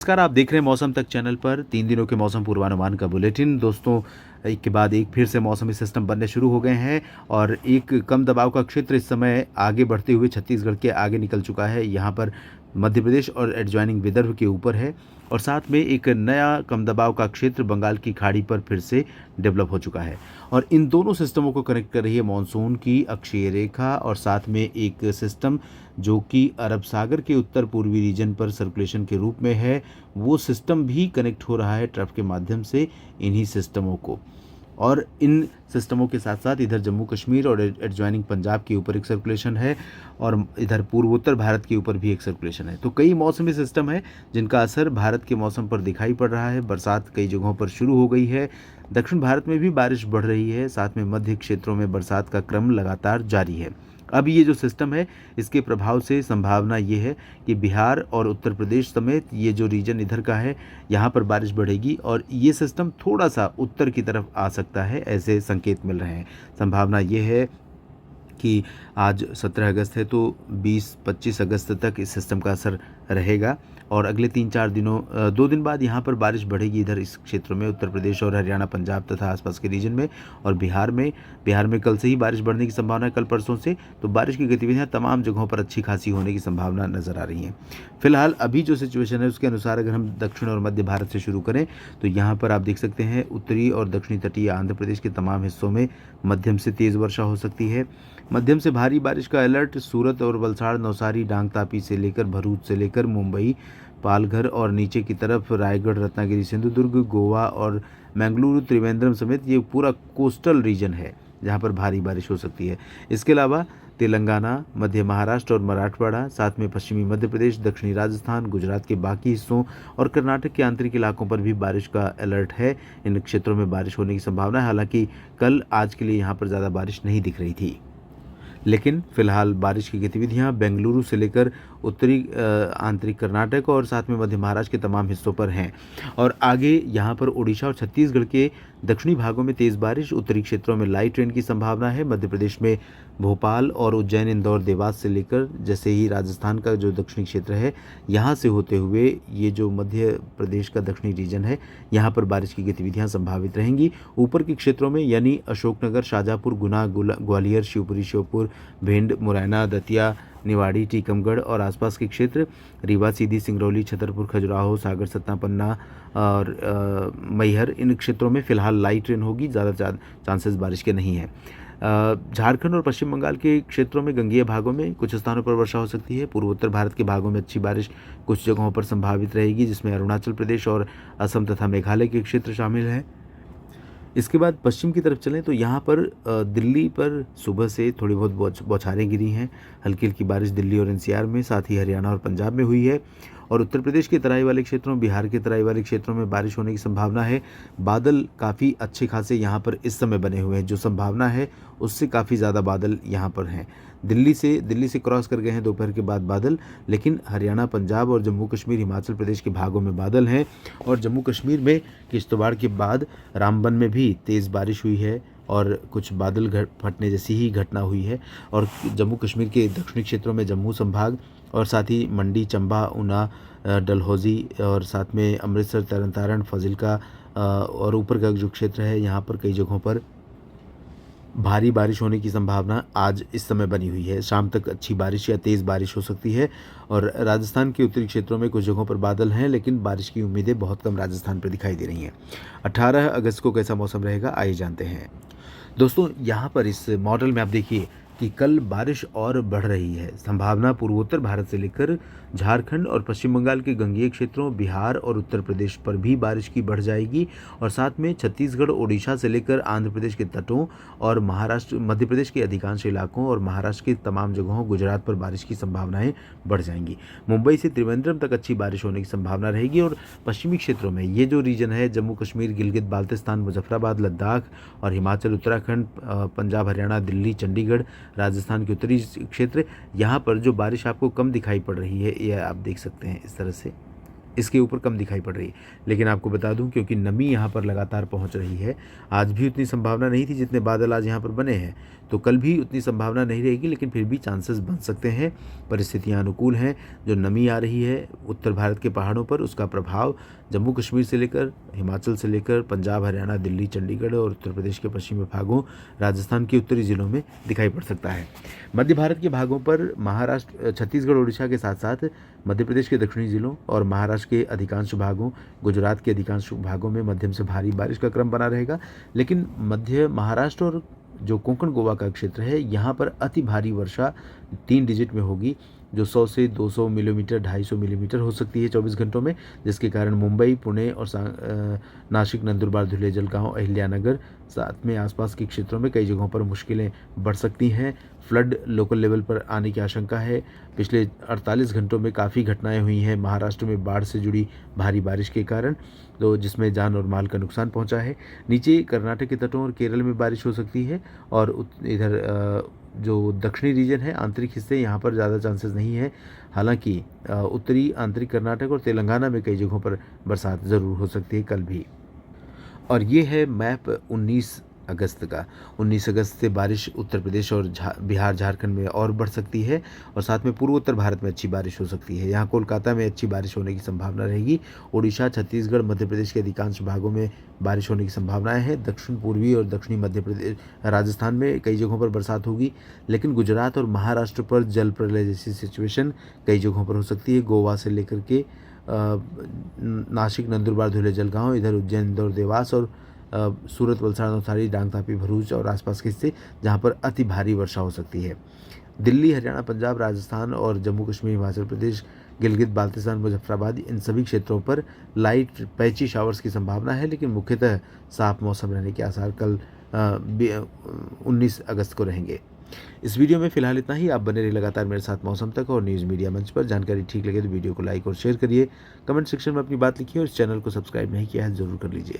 नमस्कार, आप देख रहे हैं मौसम तक चैनल पर 3 दिनों के मौसम पूर्वानुमान का बुलेटिन। दोस्तों, एक के बाद एक फिर से मौसमी सिस्टम बनने शुरू हो गए हैं और एक कम दबाव का क्षेत्र इस समय आगे बढ़ते हुए छत्तीसगढ़ के आगे निकल चुका है। यहाँ पर मध्य प्रदेश और एडजॉइनिंग विदर्भ के ऊपर है और साथ में एक नया कम दबाव का क्षेत्र बंगाल की खाड़ी पर फिर से डेवलप हो चुका है और इन दोनों सिस्टमों को कनेक्ट कर रही है मानसून की अक्षीय रेखा और साथ में एक सिस्टम जो कि अरब सागर के उत्तर पूर्वी रीजन पर सर्कुलेशन के रूप में है। वो सिस्टम भी कनेक्ट हो रहा है ट्रफ के माध्यम से इन्हीं सिस्टमों को और इन सिस्टमों के साथ साथ इधर जम्मू कश्मीर और एडजॉइनिंग पंजाब के ऊपर एक सर्कुलेशन है और इधर पूर्वोत्तर भारत के ऊपर भी एक सर्कुलेशन है। तो कई मौसमी सिस्टम है जिनका असर भारत के मौसम पर दिखाई पड़ रहा है। बरसात कई जगहों पर शुरू हो गई है। दक्षिण भारत में भी बारिश बढ़ रही है, साथ में मध्य क्षेत्रों में बरसात का क्रम लगातार जारी है। अब ये जो सिस्टम है इसके प्रभाव से संभावना ये है कि बिहार और उत्तर प्रदेश समेत ये जो रीजन इधर का है यहाँ पर बारिश बढ़ेगी और ये सिस्टम थोड़ा सा उत्तर की तरफ आ सकता है, ऐसे संकेत मिल रहे हैं। संभावना ये है कि आज 17 अगस्त है तो 20-25 अगस्त तक इस सिस्टम का असर रहेगा और अगले 3-4 दिनों 2 दिन बाद यहाँ पर बारिश बढ़ेगी इधर इस क्षेत्रों में, उत्तर प्रदेश और हरियाणा पंजाब तथा आसपास के रीजन में। और बिहार में कल से ही बारिश बढ़ने की संभावना है, कल परसों से। तो बारिश की गतिविधियाँ तमाम जगहों पर अच्छी खासी होने की संभावना नज़र आ रही है। फिलहाल अभी जो सिचुएशन है उसके अनुसार अगर हम दक्षिण और मध्य भारत से शुरू करें तो यहाँ पर आप देख सकते हैं उत्तरी और दक्षिणी तटीय आंध्र प्रदेश के तमाम हिस्सों में मध्यम से तेज़ वर्षा हो सकती है। मध्यम से भारी बारिश का अलर्ट सूरत और वलसाड़, नवसारी, डांग तापी से लेकर भरूच से लेकर मुंबई, पालघर और नीचे की तरफ रायगढ़, रत्नागिरी, सिंधुदुर्ग, गोवा और मंगलुरु, त्रिवेंद्रम समेत ये पूरा कोस्टल रीजन है जहाँ पर भारी बारिश हो सकती है। इसके अलावा तेलंगाना, मध्य महाराष्ट्र और मराठवाड़ा, साथ में पश्चिमी मध्य प्रदेश, दक्षिणी राजस्थान, गुजरात के बाकी हिस्सों और कर्नाटक के आंतरिक इलाकों पर भी बारिश का अलर्ट है। इन क्षेत्रों में बारिश होने की संभावना है। हालांकि कल आज के लिए यहाँ पर ज़्यादा बारिश नहीं दिख रही थी, लेकिन फिलहाल बारिश की गतिविधियां बेंगलुरु से लेकर उत्तरी आंतरिक कर्नाटक और साथ में मध्य महाराष्ट्र के तमाम हिस्सों पर हैं और आगे यहां पर उड़ीसा और छत्तीसगढ़ के दक्षिणी भागों में तेज़ बारिश, उत्तरी क्षेत्रों में लाइट रेन की संभावना है। मध्य प्रदेश में भोपाल और उज्जैन, इंदौर, देवास से लेकर जैसे ही राजस्थान का जो दक्षिणी क्षेत्र है यहाँ से होते हुए ये जो मध्य प्रदेश का दक्षिणी रीजन है यहाँ पर बारिश की गतिविधियाँ संभावित रहेंगी। ऊपर के क्षेत्रों में यानी अशोकनगर, शाजापुर, गुना, ग्वालियर, शिवपुरी, श्योपुर, भिंड, मुरैना, दतिया, निवाड़ी, टीकमगढ़ और आसपास के क्षेत्र, रीवा, सीधी, सिंगरौली, छतरपुर, खजुराहो, सागर, सतना, पन्ना और मैहर, इन क्षेत्रों में फिलहाल लाइट रेन होगी, ज़्यादा चांसेस बारिश के नहीं हैं। झारखंड और पश्चिम बंगाल के क्षेत्रों में गंगेय भागों में कुछ स्थानों पर वर्षा हो सकती है। पूर्वोत्तर भारत के भागों में अच्छी बारिश कुछ जगहों पर संभावित रहेगी, जिसमें अरुणाचल प्रदेश और असम तथा मेघालय के क्षेत्र शामिल हैं। इसके बाद पश्चिम की तरफ चलें तो यहाँ पर दिल्ली पर सुबह से थोड़ी बहुत बौछारें गिरी हैं। हल्की हल्की बारिश दिल्ली और एनसीआर में, साथ ही हरियाणा और पंजाब में हुई है और उत्तर प्रदेश के तराई वाले क्षेत्रों, बिहार के तराई वाले क्षेत्रों में बारिश होने की संभावना है। बादल काफ़ी अच्छे खासे यहाँ पर इस समय बने हुए हैं, जो संभावना है उससे काफ़ी ज़्यादा बादल यहाँ पर हैं। दिल्ली से क्रॉस कर गए हैं दोपहर के बाद बादल, लेकिन हरियाणा, पंजाब और जम्मू कश्मीर, हिमाचल प्रदेश के भागों में बादल हैं और जम्मू कश्मीर में किश्तवाड़ के बाद रामबन में भी तेज़ बारिश हुई है और कुछ बादल फटने जैसी ही घटना हुई है। और जम्मू कश्मीर के दक्षिणी क्षेत्रों में जम्मू संभाग और साथ ही मंडी, चंबा, ऊना, डलहौजी और साथ में अमृतसर, तरन तारण, फाजिल्का और ऊपर का जो क्षेत्र है यहाँ पर कई जगहों पर भारी बारिश होने की संभावना आज इस समय बनी हुई है। शाम तक अच्छी बारिश या तेज़ बारिश हो सकती है और राजस्थान के उत्तरी क्षेत्रों में कुछ जगहों पर बादल हैं, लेकिन बारिश की उम्मीदें बहुत कम राजस्थान पर दिखाई दे रही हैं। 18 अगस्त को कैसा मौसम रहेगा आइए जानते हैं। दोस्तों, यहाँ पर इस मॉडल में आप देखिए कि कल बारिश और बढ़ रही है। संभावना पूर्वोत्तर भारत से लेकर झारखंड और पश्चिम बंगाल के गंगेय क्षेत्रों, बिहार और उत्तर प्रदेश पर भी बारिश की बढ़ जाएगी और साथ में छत्तीसगढ़, ओडिशा से लेकर आंध्र प्रदेश के तटों और महाराष्ट्र, मध्य प्रदेश के अधिकांश इलाकों और महाराष्ट्र के तमाम जगहों, गुजरात पर बारिश की संभावनाएं बढ़ जाएंगी। मुंबई से त्रिवेंद्रम तक अच्छी बारिश होने की संभावना रहेगी और पश्चिमी क्षेत्रों में ये जो रीजन है जम्मू कश्मीर, गिलगित बाल्तिस्तान, मुजफ्फराबाद, लद्दाख और हिमाचल, उत्तराखंड, पंजाब, हरियाणा, दिल्ली, चंडीगढ़, राजस्थान के उत्तरी क्षेत्र, यहाँ पर जो बारिश आपको कम दिखाई पड़ रही है ये आप देख सकते हैं इस तरह से। इसके ऊपर कम दिखाई पड़ रही है। लेकिन आपको बता दूं, क्योंकि नमी यहाँ पर लगातार पहुँच रही है, आज भी उतनी संभावना नहीं थी जितने बादल आज यहाँ पर बने हैं, तो कल भी उतनी संभावना नहीं रहेगी, लेकिन फिर भी चांसेस बन सकते हैं। परिस्थितियाँ अनुकूल हैं। जो नमी आ रही है उत्तर भारत के पहाड़ों पर, उसका प्रभाव जम्मू कश्मीर से लेकर हिमाचल से लेकर पंजाब, हरियाणा, दिल्ली, चंडीगढ़ और उत्तर प्रदेश के पश्चिमी भागों, राजस्थान के उत्तरी जिलों में दिखाई पड़ सकता है। मध्य भारत के भागों पर महाराष्ट्र, छत्तीसगढ़, उड़ीसा के साथ साथ मध्य प्रदेश के दक्षिणी जिलों और महाराष्ट्र के अधिकांश भागों, गुजरात के अधिकांश भागों में मध्यम से भारी बारिश का क्रम बना रहेगा। लेकिन मध्य महाराष्ट्र और जो कोंकण गोवा का क्षेत्र है, यहाँ पर अति भारी वर्षा 3 डिजिट में होगी, जो 100 से 200 मिलीमीटर, 250 मिलीमीटर हो सकती है 24 घंटों में, जिसके कारण मुंबई, पुणे और नासिक, नंदुरबार, धुले, जलगांव, अहिल्यानगर, साथ में आसपास के क्षेत्रों में कई जगहों पर मुश्किलें बढ़ सकती हैं। फ्लड लोकल लेवल पर आने की आशंका है। पिछले 48 घंटों में काफ़ी घटनाएं हुई हैं महाराष्ट्र में बाढ़ से जुड़ी भारी बारिश के कारण, तो जिसमें जान और माल का नुकसान पहुंचा है। नीचे कर्नाटक के तटों और केरल में बारिश हो सकती है, और इधर जो दक्षिणी रीजन है, आंतरिक हिस्से, यहाँ पर ज़्यादा चांसेस नहीं है। हालांकि उत्तरी आंतरिक कर्नाटक और तेलंगाना में कई जगहों पर बरसात ज़रूर हो सकती है कल भी। और ये है मैप 19 अगस्त का। 19 अगस्त से बारिश उत्तर प्रदेश और बिहार, झारखंड में और बढ़ सकती है, और साथ में पूर्वोत्तर भारत में अच्छी बारिश हो सकती है। यहाँ कोलकाता में अच्छी बारिश होने की संभावना रहेगी। उड़ीसा, छत्तीसगढ़, मध्य प्रदेश के अधिकांश भागों में बारिश होने की संभावनाएं हैं। दक्षिण पूर्वी और दक्षिणी मध्य प्रदेश, राजस्थान में कई जगहों पर बरसात होगी। लेकिन गुजरात और महाराष्ट्र पर जल प्रलय जैसी सिचुएशन कई जगहों पर हो सकती है। गोवा से लेकर के नासिक, नंदुरबार, धुले, जलगांव, इधर उज्जैन, इंदौर, देवास और सूरत, वलसाड़, नवसारी, डांग, तापी, भरूच और आसपास के हिस्से, जहां पर अति भारी वर्षा हो सकती है। दिल्ली, हरियाणा, पंजाब, राजस्थान और जम्मू कश्मीर, हिमाचल प्रदेश, गिलगित, बाल्तिस्तान, मुजफ्फराबाद, इन सभी क्षेत्रों पर लाइट पैची शावर्स की संभावना है, लेकिन मुख्यतः साफ मौसम रहने के आसार कल 19 अगस्त को रहेंगे। इस वीडियो में फिलहाल इतना ही। आप बने रहिए लगातार मेरे साथ मौसम तक और न्यूज़ मीडिया मंच पर। जानकारी ठीक लगे तो वीडियो को लाइक और शेयर करिए, कमेंट सेक्शन में अपनी बात लिखिए, और इस चैनल को सब्सक्राइब नहीं किया है ज़रूर कर लीजिए।